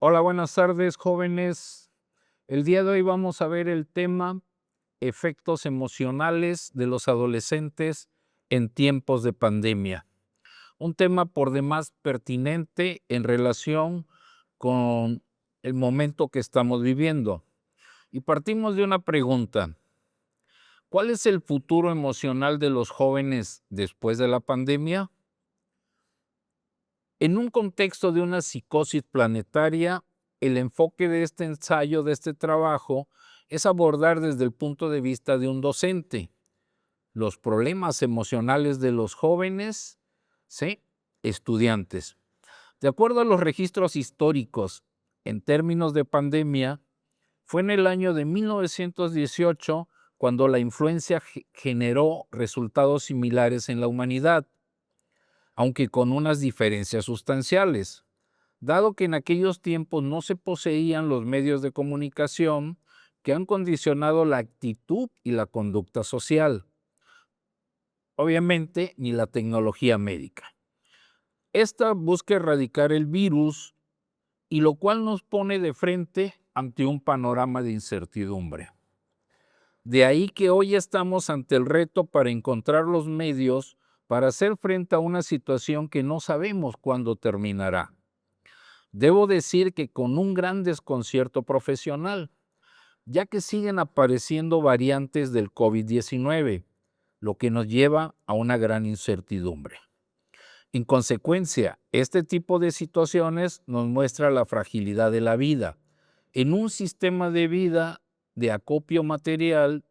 Hola, buenas tardes, jóvenes. El día de hoy vamos a ver el tema efectos emocionales de los adolescentes en tiempos de pandemia. Un tema por demás pertinente en relación con el momento que estamos viviendo. Y partimos de una pregunta. ¿Cuál es el futuro emocional de los jóvenes después de la pandemia? En un contexto de una psicosis planetaria, el enfoque de este ensayo, de este trabajo, es abordar desde el punto de vista de un docente los problemas emocionales de los jóvenes, ¿sí? Estudiantes. De acuerdo a los registros históricos, en términos de pandemia, fue en el año de 1918 cuando la influencia generó resultados similares en la humanidad, aunque con unas diferencias sustanciales. Dado que en aquellos tiempos no se poseían los medios de comunicación que han condicionado la actitud y la conducta social, obviamente ni la tecnología médica. Esta busca erradicar el virus y lo cual nos pone de frente ante un panorama de incertidumbre. De ahí que hoy estamos ante el reto para encontrar los medios para hacer frente a una situación que no sabemos cuándo terminará. Debo decir que con un gran desconcierto profesional, ya que siguen apareciendo variantes del COVID-19, lo que nos lleva a una gran incertidumbre. En consecuencia, este tipo de situaciones nos muestra la fragilidad de la vida en un sistema de vida de acopio material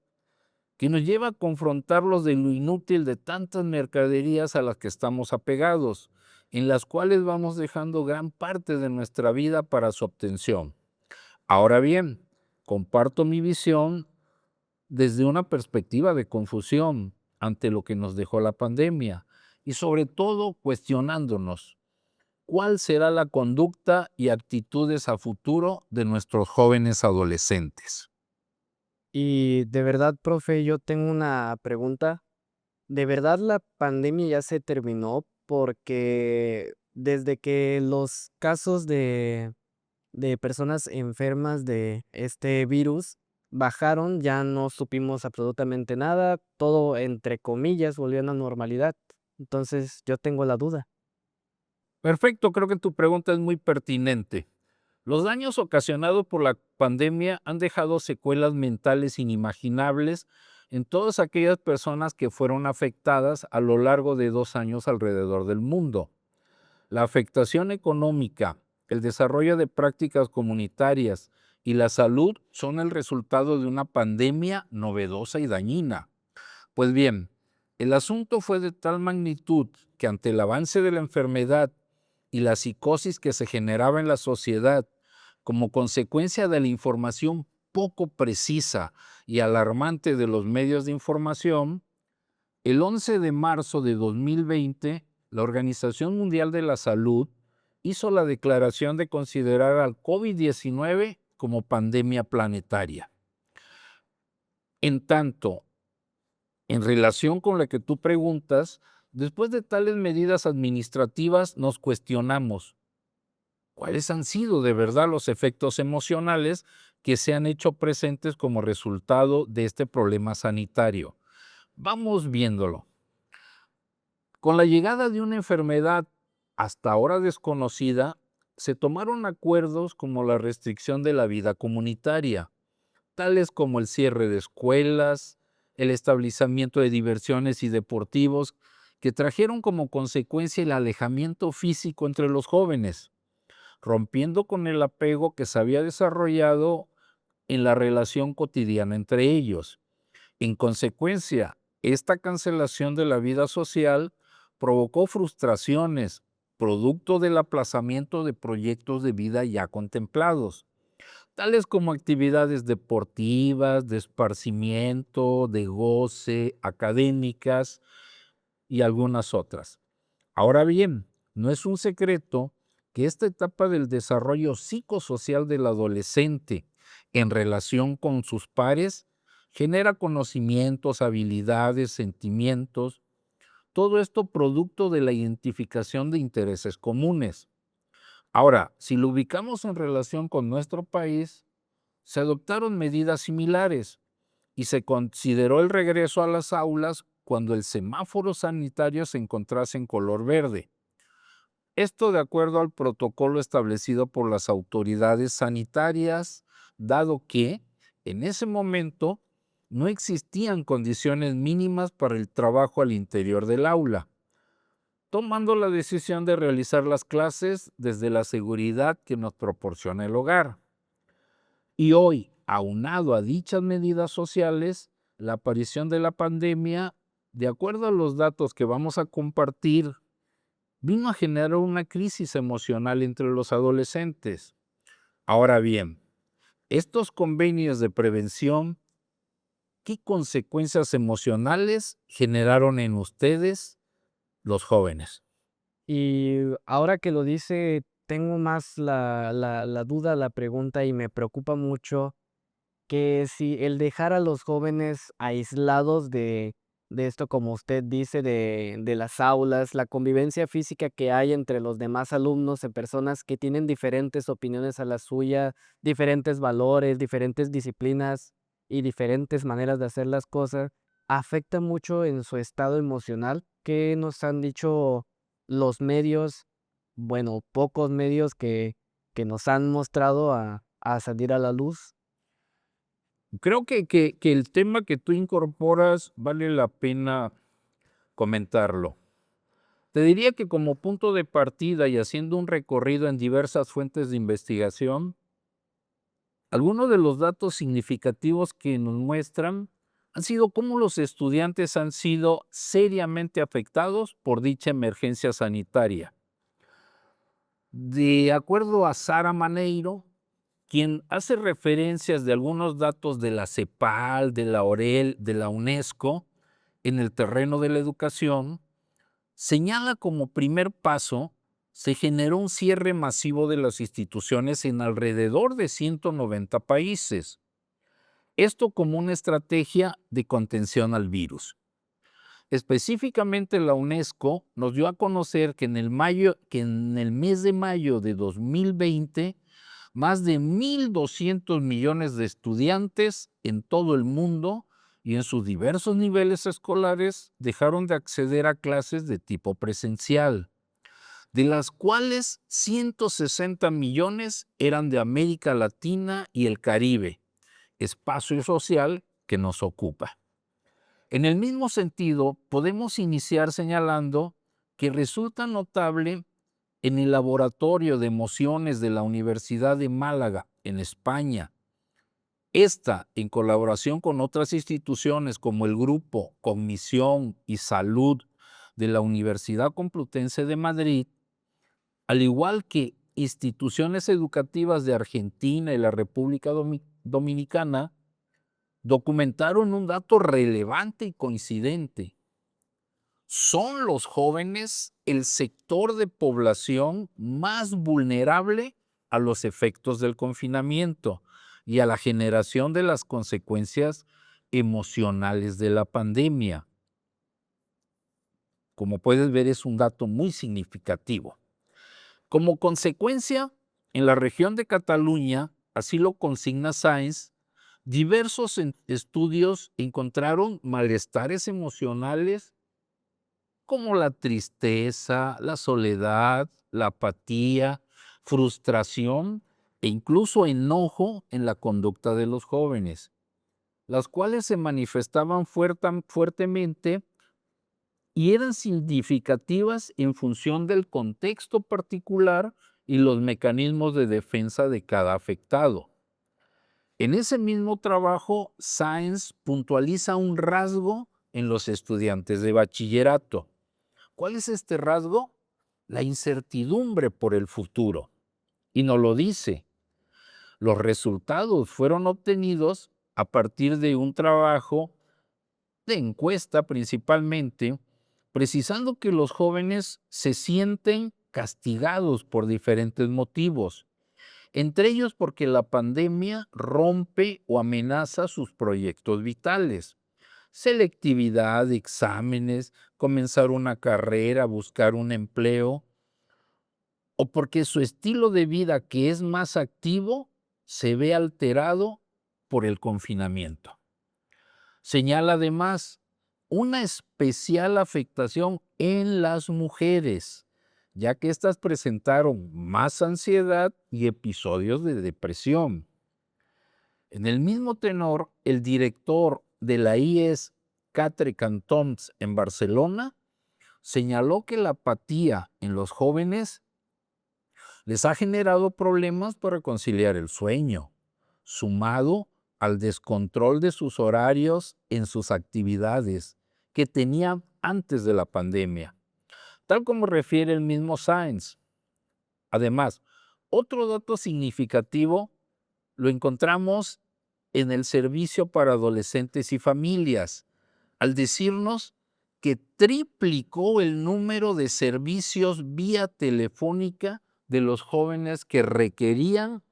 que nos lleva a confrontarlos de lo inútil de tantas mercaderías a las que estamos apegados, en las cuales vamos dejando gran parte de nuestra vida para su obtención. Ahora bien, comparto mi visión desde una perspectiva de confusión ante lo que nos dejó la pandemia y sobre todo cuestionándonos cuál será la conducta y actitudes a futuro de nuestros jóvenes adolescentes. Y de verdad, profe, yo tengo una pregunta. ¿De verdad la pandemia ya se terminó? Porque desde que los casos de personas enfermas de este virus bajaron, ya no supimos absolutamente nada, todo entre comillas volvió a la normalidad. Entonces, yo tengo la duda. Perfecto, creo que tu pregunta es muy pertinente. Los daños ocasionados por la pandemia han dejado secuelas mentales inimaginables en todas aquellas personas que fueron afectadas a lo largo de 2 años alrededor del mundo. La afectación económica, el desarrollo de prácticas comunitarias y la salud son el resultado de una pandemia novedosa y dañina. Pues bien, el asunto fue de tal magnitud que ante el avance de la enfermedad y la psicosis que se generaba en la sociedad como consecuencia de la información poco precisa y alarmante de los medios de información, el 11 de marzo de 2020, la Organización Mundial de la Salud hizo la declaración de considerar al COVID-19 como pandemia planetaria. En tanto, en relación con la que tú preguntas, después de tales medidas administrativas nos cuestionamos, ¿cuáles han sido de verdad los efectos emocionales que se han hecho presentes como resultado de este problema sanitario? Vamos viéndolo. Con la llegada de una enfermedad hasta ahora desconocida, se tomaron acuerdos como la restricción de la vida comunitaria, tales como el cierre de escuelas, el establecimiento de diversiones y deportivos, que trajeron como consecuencia el alejamiento físico entre los jóvenes, rompiendo con el apego que se había desarrollado en la relación cotidiana entre ellos. En consecuencia, esta cancelación de la vida social provocó frustraciones, producto del aplazamiento de proyectos de vida ya contemplados, tales como actividades deportivas, de esparcimiento, de goce, académicas y algunas otras. Ahora bien, no es un secreto que esta etapa del desarrollo psicosocial del adolescente en relación con sus pares genera conocimientos, habilidades, sentimientos, todo esto producto de la identificación de intereses comunes. Ahora, si lo ubicamos en relación con nuestro país, se adoptaron medidas similares y se consideró el regreso a las aulas cuando el semáforo sanitario se encontrase en color verde. Esto de acuerdo al protocolo establecido por las autoridades sanitarias, dado que en ese momento no existían condiciones mínimas para el trabajo al interior del aula, tomando la decisión de realizar las clases desde la seguridad que nos proporciona el hogar. Y hoy, aunado a dichas medidas sociales, la aparición de la pandemia, de acuerdo a los datos que vamos a compartir, vino a generar una crisis emocional entre los adolescentes. Ahora bien, estos convenios de prevención, ¿qué consecuencias emocionales generaron en ustedes, los jóvenes? Y ahora que lo dice, tengo más la duda, la pregunta, y me preocupa mucho que si el dejar a los jóvenes aislados de esto, como usted dice, de las aulas, la convivencia física que hay entre los demás alumnos, en personas que tienen diferentes opiniones a la suya, diferentes valores, diferentes disciplinas y diferentes maneras de hacer las cosas, afecta mucho en su estado emocional. ¿Qué nos han dicho los medios? Bueno, pocos medios que nos han mostrado a salir a la luz. Creo que el tema que tú incorporas vale la pena comentarlo. Te diría que como punto de partida y haciendo un recorrido en diversas fuentes de investigación, algunos de los datos significativos que nos muestran han sido cómo los estudiantes han sido seriamente afectados por dicha emergencia sanitaria. De acuerdo a Sara Maneiro, quien hace referencias de algunos datos de la CEPAL, de la OREL, de la UNESCO, en el terreno de la educación, señala como primer paso, se generó un cierre masivo de las instituciones en alrededor de 190 países. Esto como una estrategia de contención al virus. Específicamente la UNESCO nos dio a conocer que en el mes de mayo de 2020, más de 1.200 millones de estudiantes en todo el mundo y en sus diversos niveles escolares dejaron de acceder a clases de tipo presencial, de las cuales 160 millones eran de América Latina y el Caribe, espacio social que nos ocupa. En el mismo sentido, podemos iniciar señalando que resulta notable en el Laboratorio de Emociones de la Universidad de Málaga, en España. Esta, en colaboración con otras instituciones como el Grupo Cognición y Salud de la Universidad Complutense de Madrid, al igual que instituciones educativas de Argentina y la República Dominicana, documentaron un dato relevante y coincidente. Son los jóvenes el sector de población más vulnerable a los efectos del confinamiento y a la generación de las consecuencias emocionales de la pandemia. Como puedes ver, es un dato muy significativo. Como consecuencia, en la región de Cataluña, así lo consigna Science, diversos estudios encontraron malestares emocionales como la tristeza, la soledad, la apatía, frustración e incluso enojo en la conducta de los jóvenes, las cuales se manifestaban fuertemente y eran significativas en función del contexto particular y los mecanismos de defensa de cada afectado. En ese mismo trabajo, Sáenz puntualiza un rasgo en los estudiantes de bachillerato. ¿Cuál es este rasgo? La incertidumbre por el futuro. Y nos lo dice. Los resultados fueron obtenidos a partir de un trabajo de encuesta principalmente, precisando que los jóvenes se sienten castigados por diferentes motivos, entre ellos porque la pandemia rompe o amenaza sus proyectos vitales. Selectividad, exámenes, comenzar una carrera, buscar un empleo, o porque su estilo de vida, que es más activo, se ve alterado por el confinamiento. Señala además una especial afectación en las mujeres, ya que éstas presentaron más ansiedad y episodios de depresión. En el mismo tenor, el director de la IES, Catre Cantons, en Barcelona, señaló que la apatía en los jóvenes les ha generado problemas para conciliar el sueño, sumado al descontrol de sus horarios en sus actividades que tenían antes de la pandemia, tal como refiere el mismo Sáenz. Además, otro dato significativo lo encontramos en el servicio para adolescentes y familias, al decirnos que triplicó el número de servicios vía telefónica de los jóvenes que requerían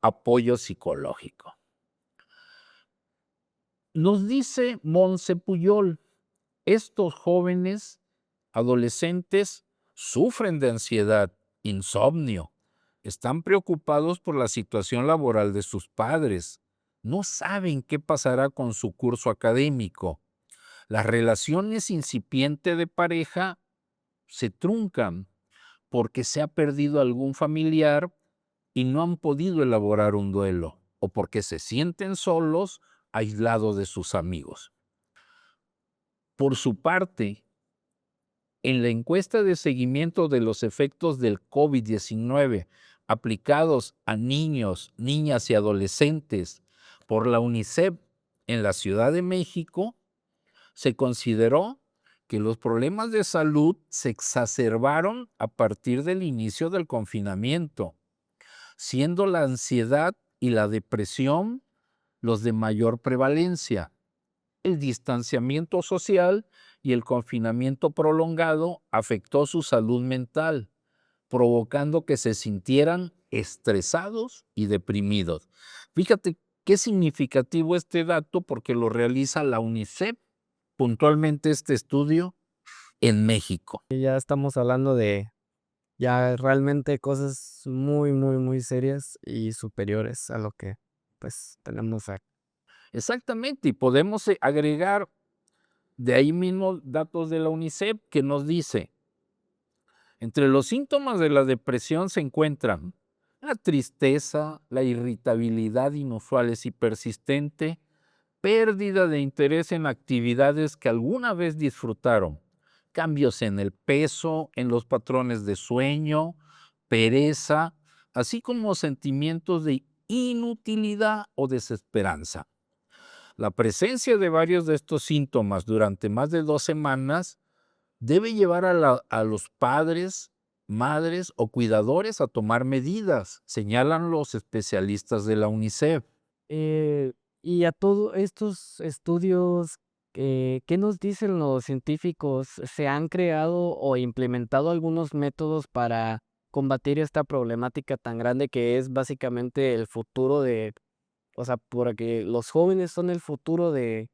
apoyo psicológico. Nos dice Montse Puyol, estos jóvenes adolescentes sufren de ansiedad, insomnio, están preocupados por la situación laboral de sus padres, no saben qué pasará con su curso académico. Las relaciones incipientes de pareja se truncan porque se ha perdido algún familiar y no han podido elaborar un duelo, o porque se sienten solos, aislados de sus amigos. Por su parte, en la encuesta de seguimiento de los efectos del COVID-19 aplicados a niños, niñas y adolescentes por la UNICEF en la Ciudad de México, se consideró que los problemas de salud se exacerbaron a partir del inicio del confinamiento, siendo la ansiedad y la depresión los de mayor prevalencia. El distanciamiento social y el confinamiento prolongado afectó su salud mental, provocando que se sintieran estresados y deprimidos. Fíjate qué significativo este dato porque lo realiza la UNICEF, puntualmente este estudio en México. Y ya estamos hablando de ya realmente cosas muy, muy, muy serias y superiores a lo que pues tenemos aquí. Exactamente, y podemos agregar de ahí mismo datos de la UNICEF que nos dice, entre los síntomas de la depresión se encuentran la tristeza, la irritabilidad inusuales y persistente, pérdida de interés en actividades que alguna vez disfrutaron, cambios en el peso, en los patrones de sueño, pereza, así como sentimientos de inutilidad o desesperanza. La presencia de varios de estos síntomas durante más de 2 semanas debe llevar a los padres, madres o cuidadores a tomar medidas, señalan los especialistas de la UNICEF. Eh, y a todos estos estudios, ¿qué nos dicen los científicos? ¿Se han creado o implementado algunos métodos para combatir esta problemática tan grande que es básicamente el futuro de, o sea, porque los jóvenes son el futuro de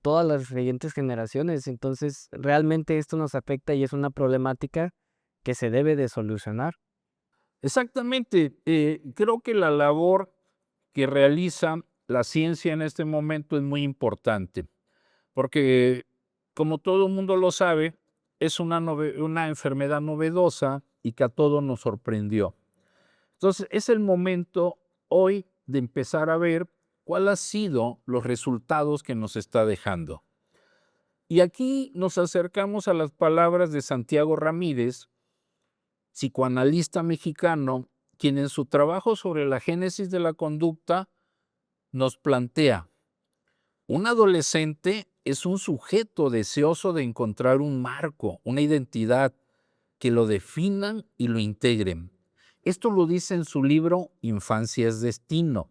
todas las siguientes generaciones? Entonces, realmente esto nos afecta y es una problemática que se debe de solucionar. Exactamente, creo que la labor que realiza la ciencia en este momento es muy importante, porque como todo el mundo lo sabe, es una enfermedad novedosa y que a todos nos sorprendió. Entonces, es el momento hoy de empezar a ver cuáles han sido los resultados que nos está dejando. Y aquí nos acercamos a las palabras de Santiago Ramírez, psicoanalista mexicano, quien en su trabajo sobre la génesis de la conducta nos plantea, un adolescente es un sujeto deseoso de encontrar un marco, una identidad que lo definan y lo integren. Esto lo dice en su libro Infancia es Destino,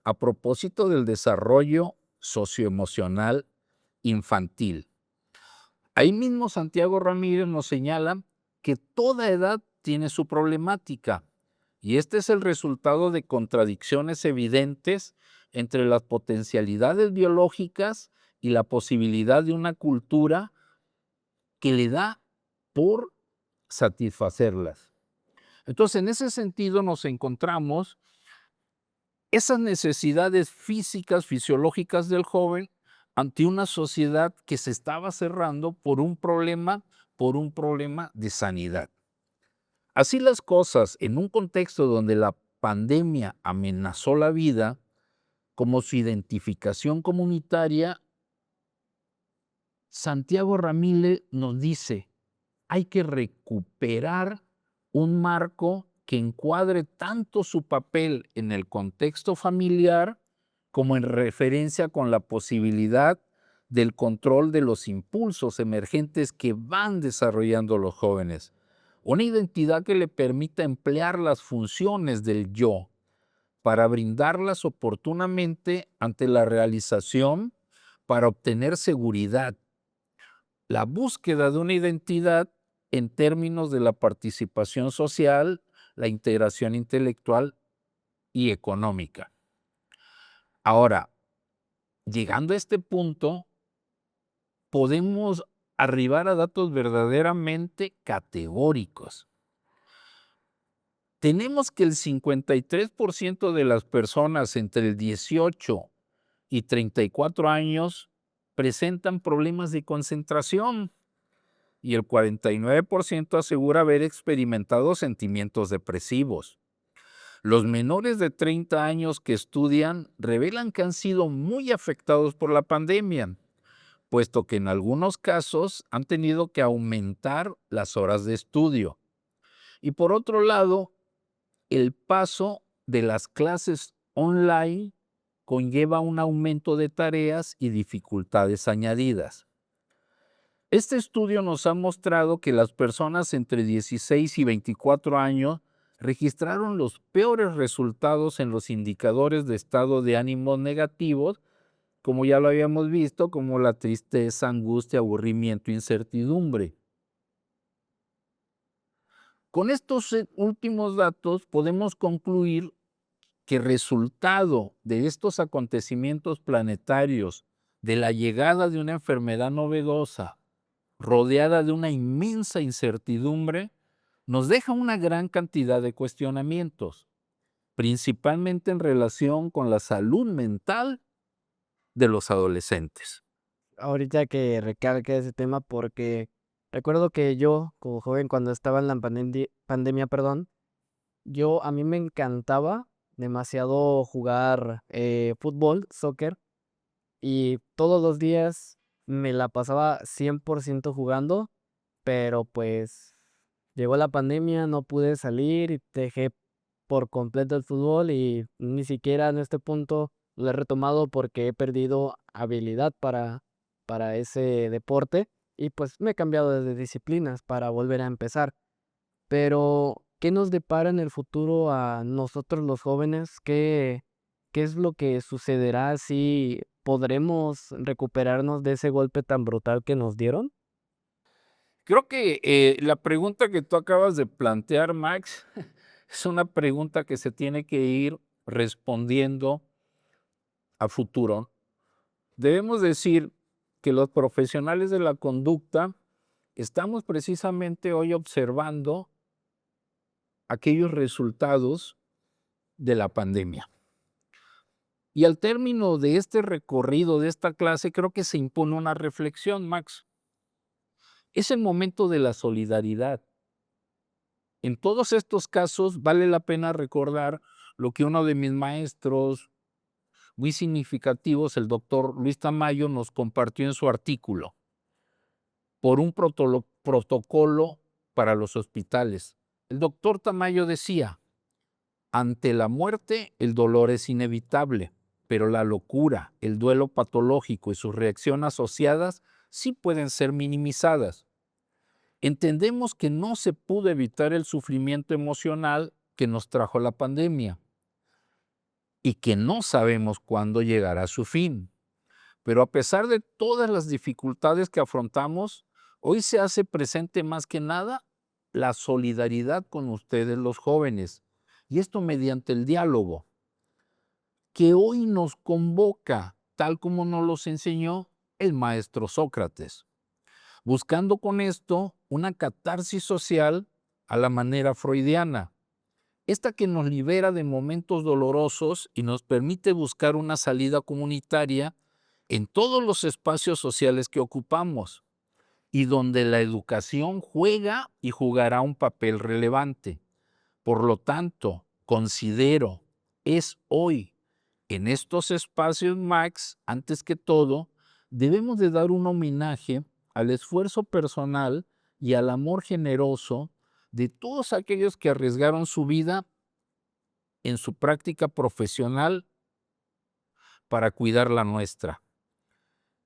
a propósito del desarrollo socioemocional infantil. Ahí mismo Santiago Ramírez nos señala que toda edad tiene su problemática y este es el resultado de contradicciones evidentes entre las potencialidades biológicas y la posibilidad de una cultura que le da por satisfacerlas. Entonces, en ese sentido nos encontramos esas necesidades físicas, fisiológicas del joven ante una sociedad que se estaba cerrando por un problema de sanidad. Así las cosas, en un contexto donde la pandemia amenazó la vida, como su identificación comunitaria, Santiago Ramírez nos dice, hay que recuperar un marco que encuadre tanto su papel en el contexto familiar como en referencia con la posibilidad del control de los impulsos emergentes que van desarrollando los jóvenes. Una identidad que le permita emplear las funciones del yo para brindarlas oportunamente ante la realización, para obtener seguridad, la búsqueda de una identidad en términos de la participación social, la integración intelectual y económica. Ahora, llegando a este punto, podemos arribar a datos verdaderamente categóricos. Tenemos que el 53% de las personas entre el 18 y 34 años presentan problemas de concentración y el 49% asegura haber experimentado sentimientos depresivos. Los menores de 30 años que estudian revelan que han sido muy afectados por la pandemia, puesto que en algunos casos han tenido que aumentar las horas de estudio. Y por otro lado, el paso de las clases online conlleva un aumento de tareas y dificultades añadidas. Este estudio nos ha mostrado que las personas entre 16 y 24 años registraron los peores resultados en los indicadores de estado de ánimo negativos, como ya lo habíamos visto, como la tristeza, angustia, aburrimiento, incertidumbre. Con estos últimos datos podemos concluir que resultado de estos acontecimientos planetarios, de la llegada de una enfermedad novedosa, rodeada de una inmensa incertidumbre, nos deja una gran cantidad de cuestionamientos, principalmente en relación con la salud mental de los adolescentes. Ahorita que recalque ese tema porque recuerdo que yo, como joven, cuando estaba en la pandemia, perdón, a mí me encantaba demasiado jugar fútbol, soccer, y todos los días me la pasaba 100% jugando, pero pues llegó la pandemia, no pude salir y dejé por completo el fútbol y ni siquiera en este punto lo he retomado porque he perdido habilidad para ese deporte y pues me he cambiado de disciplinas para volver a empezar. Pero, ¿qué nos depara en el futuro a nosotros los jóvenes? ¿Qué es lo que sucederá si podremos recuperarnos de ese golpe tan brutal que nos dieron? Creo que la pregunta que tú acabas de plantear, Max, es una pregunta que se tiene que ir respondiendo a futuro. Debemos decir que los profesionales de la conducta estamos precisamente hoy observando aquellos resultados de la pandemia. Y al término de este recorrido, de esta clase, creo que se impone una reflexión, Max. Es el momento de la solidaridad. En todos estos casos vale la pena recordar lo que uno de mis maestros muy significativos, el doctor Luis Tamayo, nos compartió en su artículo, por un protocolo para los hospitales. El doctor Tamayo decía, ante la muerte el dolor es inevitable, pero la locura, el duelo patológico y sus reacciones asociadas sí pueden ser minimizadas. Entendemos que no se pudo evitar el sufrimiento emocional que nos trajo la pandemia y que no sabemos cuándo llegará a su fin. Pero a pesar de todas las dificultades que afrontamos, hoy se hace presente más que nada la solidaridad con ustedes los jóvenes, y esto mediante el diálogo, que hoy nos convoca, tal como nos los enseñó el maestro Sócrates, buscando con esto una catarsis social a la manera freudiana, Esta que nos libera de momentos dolorosos y nos permite buscar una salida comunitaria en todos los espacios sociales que ocupamos y donde la educación juega y jugará un papel relevante. Por lo tanto, considero, es hoy, en estos espacios, Max, antes que todo, debemos de dar un homenaje al esfuerzo personal y al amor generoso de todos aquellos que arriesgaron su vida en su práctica profesional para cuidar la nuestra.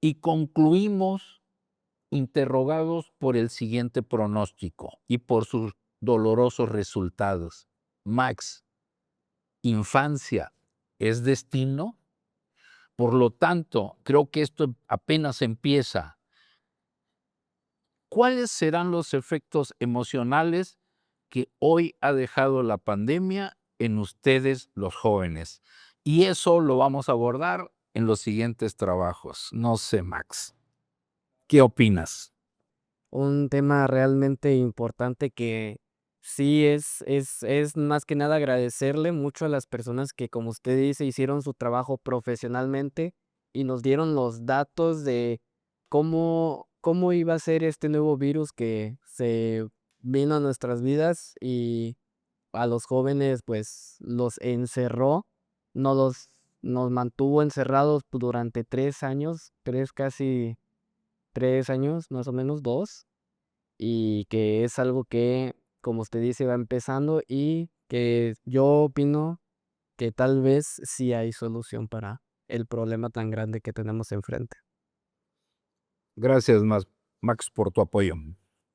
Y concluimos interrogados por el siguiente pronóstico y por sus dolorosos resultados. Max, infancia es destino. Por lo tanto, creo que esto apenas empieza. ¿Cuáles serán los efectos emocionales que hoy ha dejado la pandemia en ustedes, los jóvenes? Y eso lo vamos a abordar en los siguientes trabajos. No sé, Max, ¿qué opinas? Un tema realmente importante que sí es más que nada agradecerle mucho a las personas que, como usted dice, hicieron su trabajo profesionalmente y nos dieron los datos de cómo iba a ser este nuevo virus que se vino a nuestras vidas y a los jóvenes, pues, los encerró, nos mantuvo encerrados durante 3 años, 3 casi 3 años, más o menos 2 y que es algo que, como usted dice, va empezando y que yo opino que tal vez sí hay solución para el problema tan grande que tenemos enfrente. Gracias, Max, por tu apoyo.